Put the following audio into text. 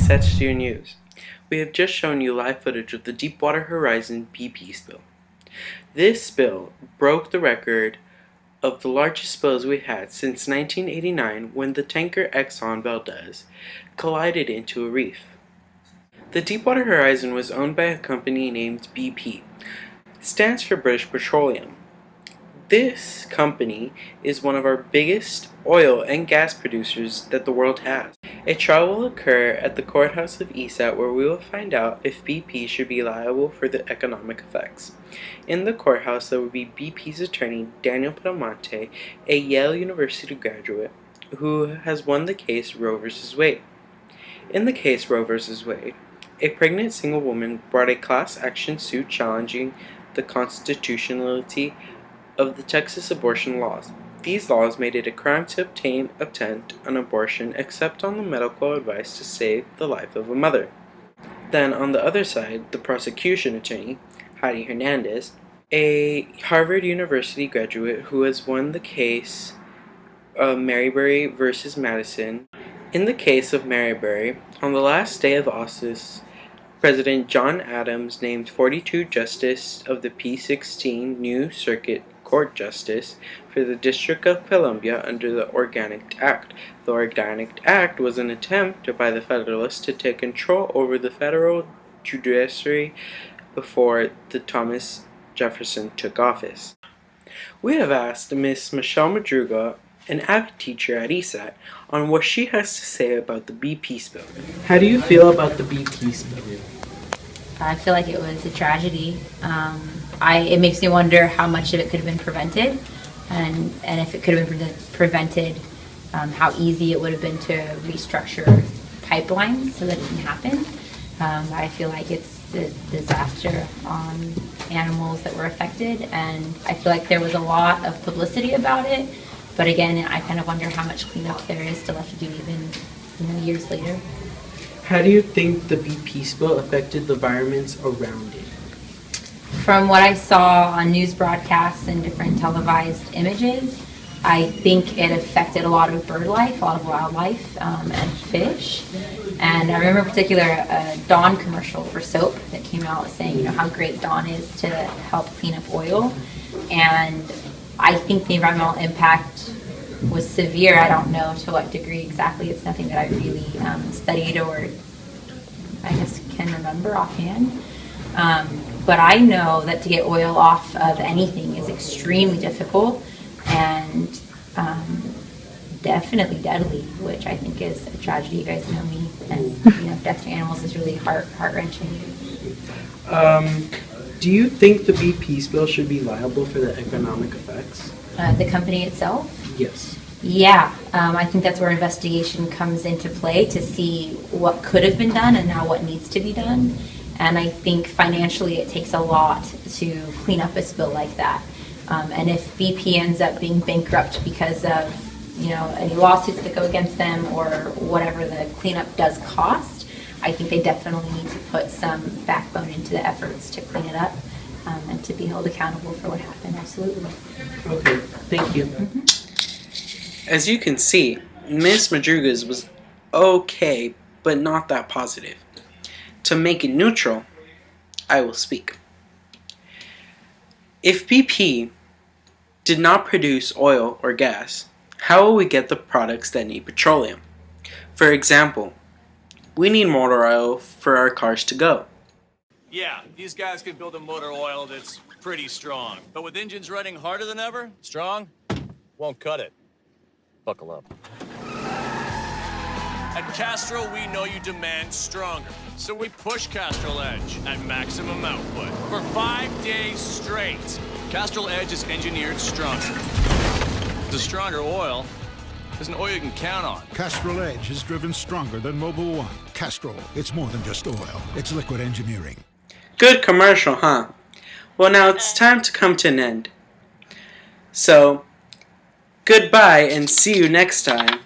esat Steer News. We have just shown you live footage of the Deepwater Horizon BP spill. This spill broke the record of the largest spills we've had since 1989 when the tanker Exxon Valdez collided into a reef. The Deepwater Horizon was owned by a company named BP. It stands for British Petroleum. This company is one of our biggest oil and gas producers that the world has. A trial will occur at the courthouse of esat where we will find out if BP should be liable for the economic effects. In the courthouse there will be BP's attorney Daniel Pedamonte, a Yale University graduate who has won the case Roe v. Wade. In the case Roe v. Wade, a pregnant single woman brought a class action suit challenging the constitutionality of the Texas abortion laws. These laws made it a crime to attempt an abortion except on the medical advice to save the life of a mother. Then on the other side, the prosecution attorney, Heidi Hernandez, a Harvard University graduate who has won the case of Marbury versus Madison. In the case of Marbury, on the last day of office, President John Adams named 42 justices of the P16 New Circuit Court Justice for the District of Columbia under the Organic Act. The Organic Act was an attempt by the Federalists to take control over the federal judiciary before Thomas Jefferson took office. We have asked Ms. Michelle Madruga, an avid teacher at esat, on what she has to say about the BP spill. How do you feel about the BP spill? I feel like it was a tragedy. It makes me wonder how much of it could have been prevented, and if it could have been prevented, how easy it would have been to restructure pipelines so that it didn't happen. I feel like it's a disaster on animals that were affected, and I feel like there was a lot of publicity about it, but again, I kind of wonder how much cleanup there is still left to do even years later. How do you think the BP spill affected the environments around it? From what I saw on news broadcasts and different televised images, I think it affected a lot of bird life, a lot of wildlife, and fish. And I remember in particular a Dawn commercial for soap that came out saying, how great Dawn is to help clean up oil. And I think the environmental impact was severe. I don't know to what degree exactly. It's nothing that I really studied or I guess can remember offhand. But I know that to get oil off of anything is extremely difficult and definitely deadly, which I think is a tragedy. You guys know me, and death to animals is really heart-wrenching. Do you think the BP spill should be liable for the economic effects? The company itself? Yes. Yeah, I think that's where investigation comes into play to see what could have been done and now what needs to be done. And I think financially it takes a lot to clean up a spill like that. And if BP ends up being bankrupt because of any lawsuits that go against them or whatever the cleanup does cost, I think they definitely need to put some backbone into the efforts to clean it up and to be held accountable for what happened. Absolutely. Okay, thank you. As you can see, Ms. Madruga's was okay, but not that positive. To make it neutral, I will speak. If BP did not produce oil or gas, how will we get the products that need petroleum? For example, we need motor oil for our cars to go. Yeah, these guys can build a motor oil that's pretty strong. But with engines running harder than ever, strong won't cut it. Buckle up. At Castrol, we know you demand stronger. So we push Castrol Edge at maximum output for 5 days straight. Castrol Edge is engineered stronger. The stronger oil is an oil you can count on. Castrol Edge is driven stronger than Mobil 1. Castrol, it's more than just oil. It's liquid engineering. Good commercial, huh? Well, now it's time to come to an end. So, goodbye and see you next time.